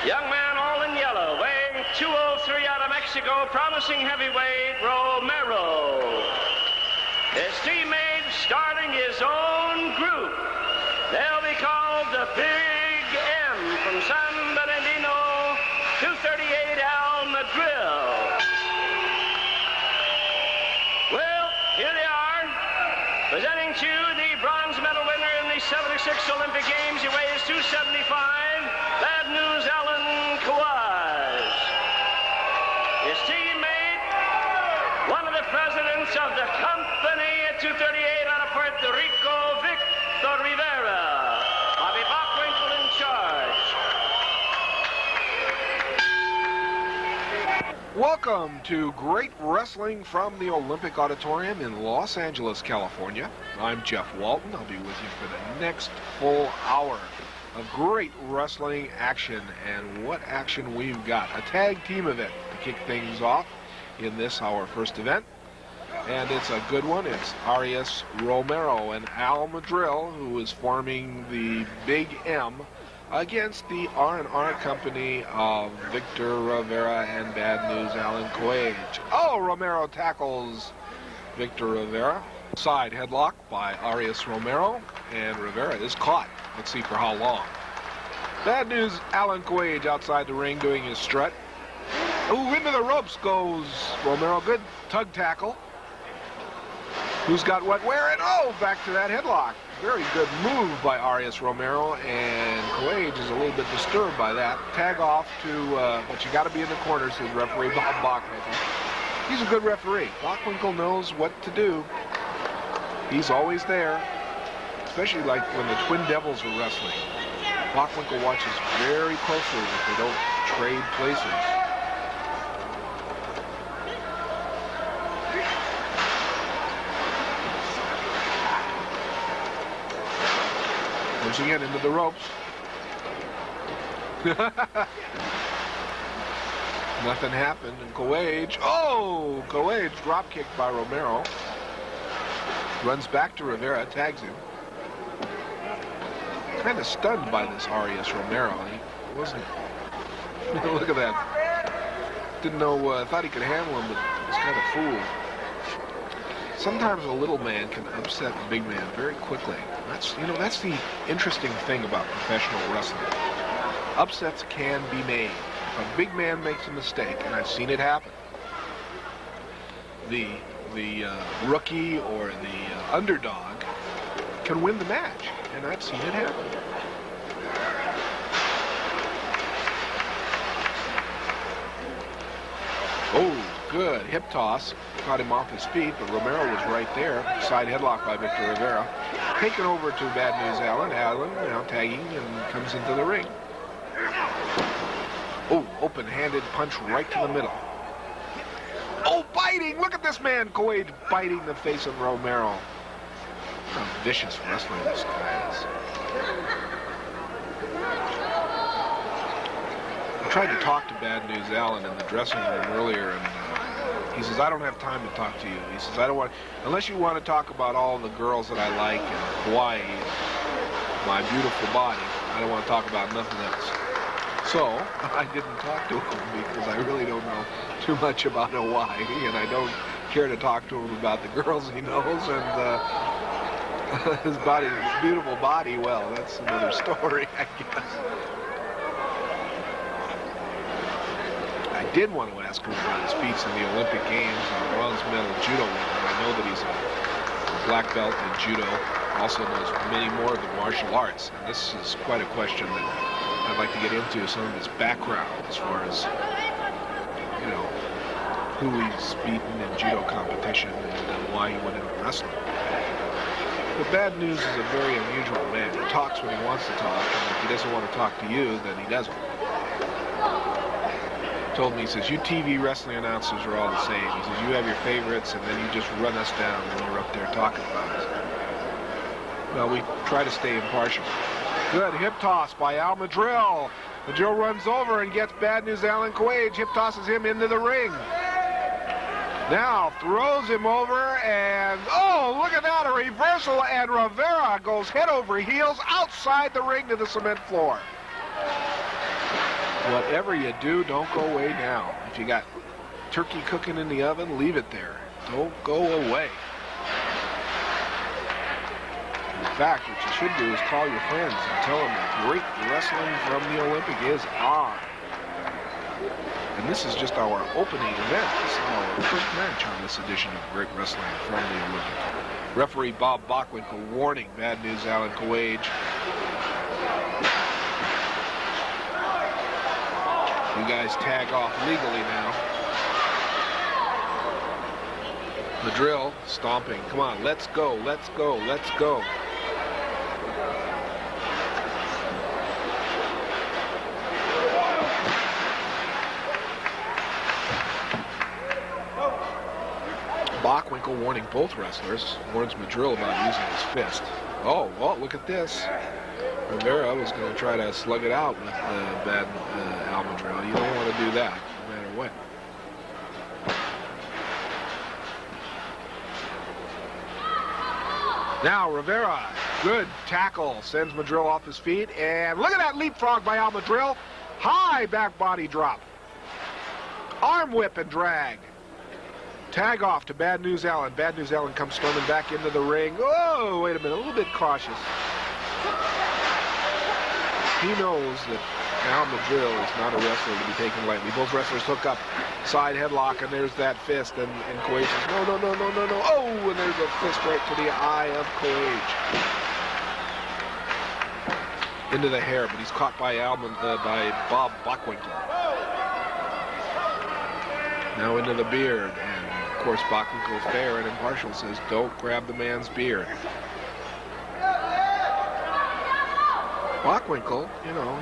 Young man all in yellow, weighing 203 out of Mexico, promising heavyweight Romero. His teammates starting his own group. They'll be called the Big M from San Bernardino, 238 Al Madril. Well, here they are, presenting to you the bronze medal winner in the 76 Olympic Games. He weighs 275. Bad News Alan Kawaz. His teammate, one of the presidents of the company at 238 out of Puerto Rico, Victor Rivera. Bobby Bockwinkel in charge. Welcome to Great Wrestling from the Olympic Auditorium in Los Angeles, California. I'm Jeff Walton. I'll be with you for the next full hour of great wrestling action. And what action we've got. A tag team event to kick things off in this, our first event. And it's a good one. It's Arias Romero and Al Madril, who is forming the Big M against the R&R company of Victor Rivera and Bad News Alan Quage. Oh, Romero tackles Victor Rivera. Side headlock by Arias Romero, and Rivera is caught. Let's see for how long. Bad News Alan Quage outside the ring doing his strut. Ooh, into the ropes goes Romero. Good tug tackle. Who's got what where? And oh, back to that headlock. Very good move by Arias Romero, and Quage is a little bit disturbed by that. Tag off to, but you got to be in the corner, says referee Bob Bockwinkel. He's a good referee. Bockwinkel knows what to do. He's always there, especially like when the Twin Devils are wrestling. Bockwinkel watches very closely that they don't trade places. Once again into the ropes. Nothing happened, and Quage, oh! Quage drop kicked by Romero. Runs back to Rivera, tags him. Kind of stunned by this Arias Romero. He wasn't, look at that. Didn't know, thought he could handle him, but was kind of fooled. Sometimes a little man can upset a big man very quickly. That's, you know, that's the interesting thing about professional wrestling. Upsets can be made. If a big man makes a mistake, and I've seen it happen, the rookie or the underdog can win the match, and I've seen it happen. Oh, good hip toss. Caught him off his feet, but Romero was right there. Side headlock by Victor Rivera. Taken over to Bad News Alan. Alan now tagging and comes into the ring. Oh, open-handed punch right to the middle. Oh, biting! Look at this man, Quage, biting the face of Romero. What a vicious wrestler this guy is. I tried to talk to Bad News Alan in the dressing room earlier, and he says, I don't have time to talk to you. He says, I don't want, unless you want to talk about all the girls that I like in Hawaii, my beautiful body, I don't want to talk about nothing else. So, I didn't talk to him because I really don't know too much about Hawaii, and I don't care to talk to him about the girls he knows, and his body, his beautiful body, well, that's another story, I guess. I did want to ask him about his feats in the Olympic Games on bronze medal judo winner. I know that he's a black belt in judo, also knows many more of the martial arts, and this is quite a question that I'd like to get into, some of his background as far as, you know, who he's beaten in judo competition and why he went into wrestling. But Bad News is a very unusual man. He talks when he wants to talk, and if he doesn't want to talk to you, then he doesn't. Told me, he says, you TV wrestling announcers are all the same. He says, you have your favorites, and then you just run us down when you're up there talking about us. Well, we try to stay impartial. Good hip toss by Al Madril. Madril runs over and gets Bad News Alan Quage. Hip tosses him into the ring. Now throws him over, and oh, look at that, a reversal, and Rivera goes head over heels outside the ring to the cement floor. Whatever you do, don't go away now. If you got turkey cooking in the oven, leave it there. Don't go away. In fact, what you should do is call your friends and tell them that great wrestling from the Olympic is on. And this is just our opening event. This is our first match on this edition of Great Wrestling from the Olympic. Referee Bob Bockwinkel warning Bad News Alan Coage. You guys tag off legally now. Madril stomping. Come on, let's go, let's go, let's go. Bockwinkel warning both wrestlers, warns Madril about using his fist. Oh, well, look at this. Rivera was going to try to slug it out with Bad Al Madril. You don't want to do that, no matter what. Now Rivera, good tackle, sends Madril off his feet, and look at that leapfrog by Al Madril. High back body drop. Arm whip and drag. Tag off to Bad News Allen. Bad News Allen comes storming back into the ring. Oh, wait a minute, a little bit cautious. He knows that Al Madril is not a wrestler to be taken lightly. Both wrestlers hook up, side headlock, and there's that fist, and Coage says, no, no, no, no, no, no. Oh, and there's a fist right to the eye of Coage. Into the hair, but he's caught by Bob Bockwinkel. Now into the beard, and of course Bockwinkel, fair and impartial, says, don't grab the man's beard. Bockwinkel, you know,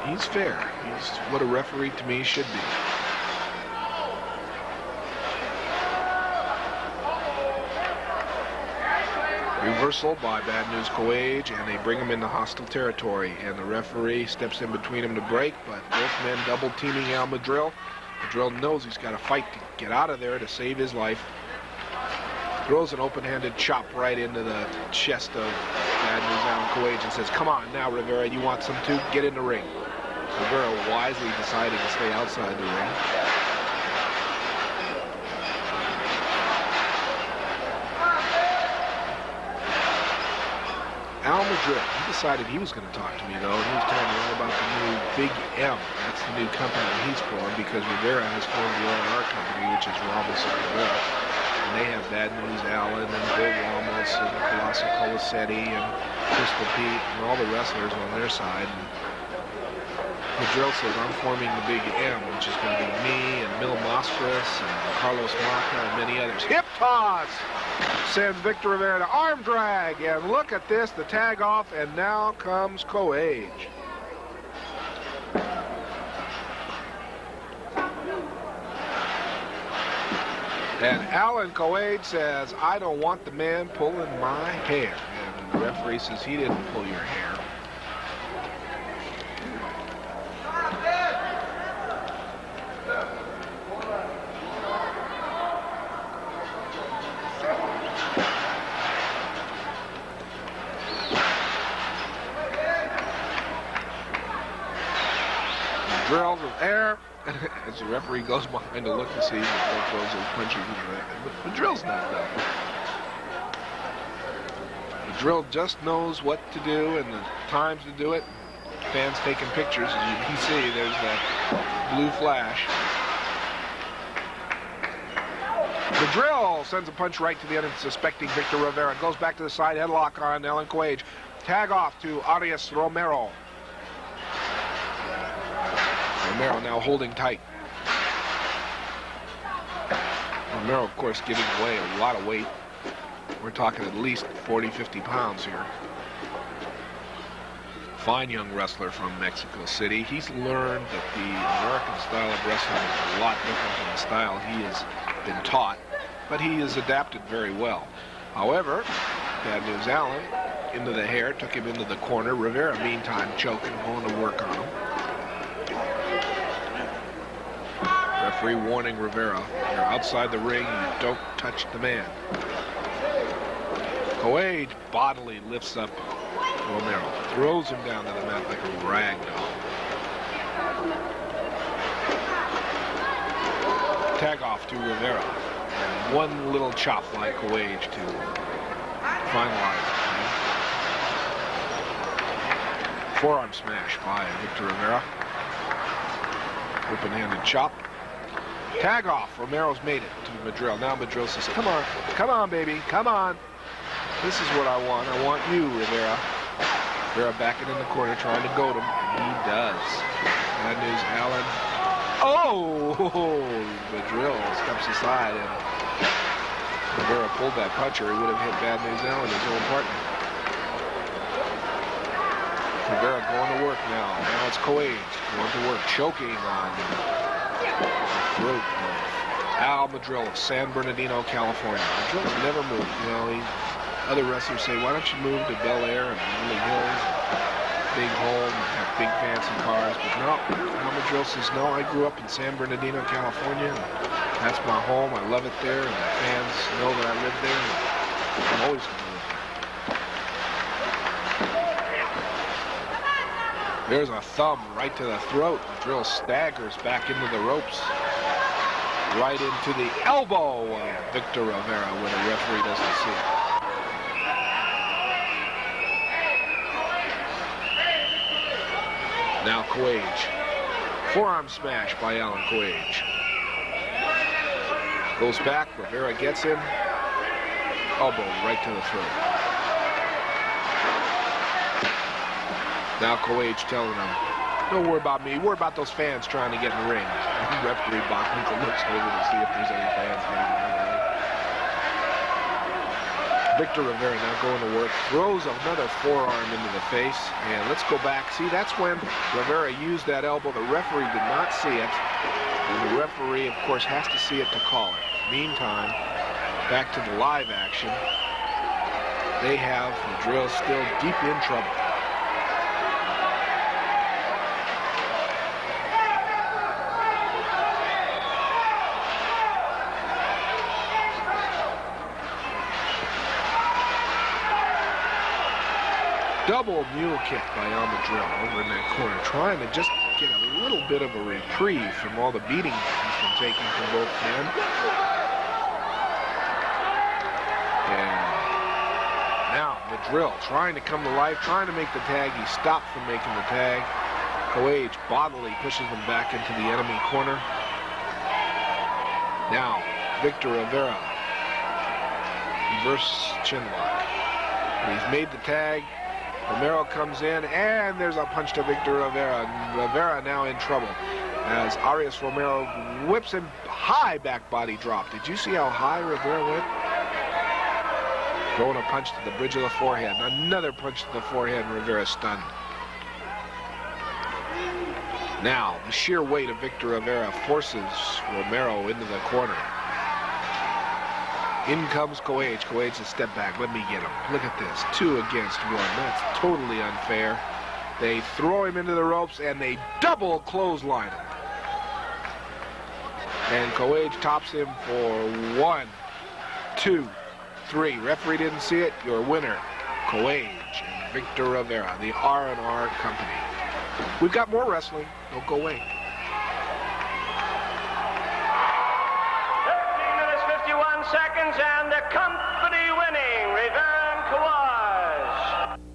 he's fair. He's what a referee to me should be. Reversal by Bad News Coage, and they bring him into hostile territory, and the referee steps in between them to break, but both men double teaming Al Madril. Madril knows he's got to fight to get out of there to save his life. Throws an open-handed chop right into the chest of Bad News Alan Coage and says, come on now, Rivera, you want some too? Get in the ring. Rivera wisely deciding to stay outside the ring. Al Madril, he decided he was going to talk to me, though, and he was telling me all about the new Big M. That's the new company he's formed, because Rivera has formed the R&R company, which is Ramos and Rivera. And they have Bad News Alan and Bill Ramos and Colossal Colasetti and Crystal Pete and all the wrestlers on their side. And Madril says, I'm forming the Big M, which is going to be me and Mil Mastras and Carlos Mata and many others. Hip toss! Sends Victor Rivera to arm drag, and look at this, the tag off, and now comes Coage. And Alan Coage says, I don't want the man pulling my hair. And the referee says, he didn't pull your hair. Drills with air as the referee goes behind to look to see if Madril throws those punches. But Madril's not done. Madril just knows what to do and the times to do it. Fans taking pictures. As you can see, there's that blue flash. Madril sends a punch right to the unsuspecting Victor Rivera. Goes back to the side headlock on Alan Coage. Tag off to Arias Romero. Romero now holding tight. Romero, of course, giving away a lot of weight. We're talking at least 40, 50 pounds here. Fine young wrestler from Mexico City. He's learned that the American style of wrestling is a lot different than the style he has been taught, but he has adapted very well. However, Bad News Alan into the hair, took him into the corner. Rivera, meantime, choking, going to work on him. Referee warning Rivera, you're outside the ring, you don't touch the man. Coage bodily lifts up Romero, throws him down to the mat like a rag doll. Tag off to Rivera. And one little chop by Coage to finalize it. Forearm smash by Victor Rivera. Open-handed chop. Tag off. Romero's made it to Madril. Now Madril says, come on, baby, come on. This is what I want. I want you, Rivera. Rivera backing in the corner, trying to goad him. And he does. Bad news, Allen. Oh! Madril steps aside, and Rivera pulled that puncher. He would have hit Bad News Allen, his own partner. Rivera going to work now. Now it's Coage going to work, choking on the throat of Al Madril of San Bernardino, California. Madril's never moved. You know, other wrestlers say, why don't you move to Bel Air and Beverly Hills, big home, have big fancy cars? But no, Al Madril says, no, I grew up in San Bernardino, California. And that's my home. I love it there, and the fans know that I live there. And I'm always going to live there. There's a thumb right to the throat. Madril staggers back into the ropes. Right into the elbow of Victor Rivera when the referee doesn't see it. Now Coage. Forearm smash by Alan Coage. Goes back, Rivera gets him. Elbow right to the throat. Now Coage telling him, don't worry about me, worry about those fans trying to get in the ring. The referee Bachman looks over to see if there's any fans getting in the ring. Victor Rivera now going to work, throws another forearm into the face, and let's go back. See, that's when Rivera used that elbow. The referee did not see it, and the referee, of course, has to see it to call it. Meantime, back to the live action. They have Madril still deep in trouble. Double mule kick by Al Madril over in that corner, trying to just get a little bit of a reprieve from all the beating he's been taking from both men. And now Madril trying to come to life, trying to make the tag. He stopped from making the tag. Coage bodily pushes him back into the enemy corner. Now Victor Rivera, reverse chinlock. He's made the tag. Romero comes in, and there's a punch to Victor Rivera. Rivera now in trouble as Arias Romero whips him high, back body drop. Did you see how high Rivera went? Throwing a punch to the bridge of the forehead. Another punch to the forehead, and Rivera stunned. Now, the sheer weight of Victor Rivera forces Romero into the corner. In comes Coage. Coage says, step back, let me get him. Look at this, 2 against 1. That's totally unfair. They throw him into the ropes, and they double clothesline him. And Coage tops him for 1, 2, 3. Referee didn't see it. Your winner, Coage and Victor Rivera, the R&R Company. We've got more wrestling. Don't go away. 13 minutes, 51 seconds, and the company